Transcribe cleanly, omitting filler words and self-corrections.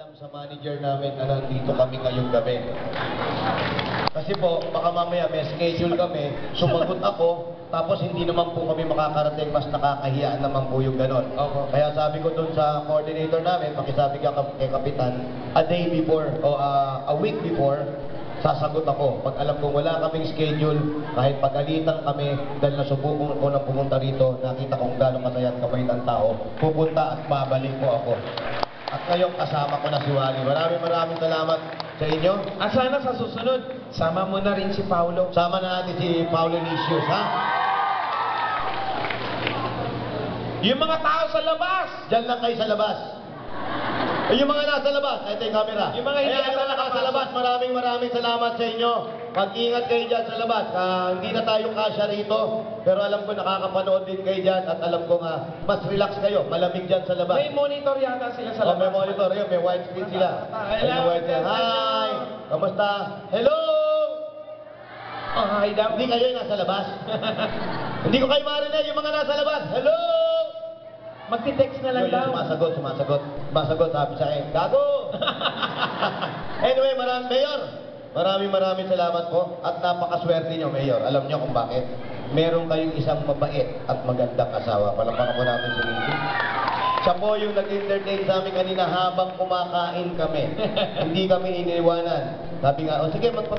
alam sa manager namin na nandito kami ngayong gabi. Kasi po, baka mamaya may schedule kami, sumagot ako, tapos hindi naman po kami makakarating, mas nakakahiya naman po yung ganon. Kaya sabi ko dun sa coordinator namin, pakisabi ka kay Kapitan, a day before, o a week before, sasagot ako. Pag alam kong wala kaming schedule, kahit pagalitan kami, dahil nasubukan ko na pumunta rito, nakita kong gano'ng kasaya at kabait ang tao, pupunta at babalik po ako. At ngayon kasama ko na si Wally. Maraming salamat sa inyo. Sana sa susunod, sama mo na rin si Paulo. Sama na natin si Paulo Nicius, ha? Yung mga tao sa labas! Diyan lang kayo sa labas. Yung mga nasa labas, ito yung camera. Yung mga hindi na nasa labas, maraming salamat sa inyo. Mag-ingat kayo dyan sa labas. Hindi na tayo kasya rito, pero alam ko nakakapanood din kayo dyan at alam ko nga, mas relax kayo, malamig dyan sa labas. May monitor yata sila sa labas. May monitor yun, may white screen sila. Hi! Kamusta? Hello! Hi daw. Hindi kayo yung nasa labas? Hindi ko kayo marinig yung mga nasa labas. Hello! Magti-text na lang daw. Sumasagot, sabi sa akin, gago! Anyway, maraming salamat po at napakaswerte nyo, Mayor. Alam nyo kung bakit? Meron kayong isang mabait at magandang asawa. Palakpakan po natin si Lizzy. Siya po yung nag-entertain sa amin kanina habang kumakain kami. Hindi kami iniwanan. Sabi nga, o sige,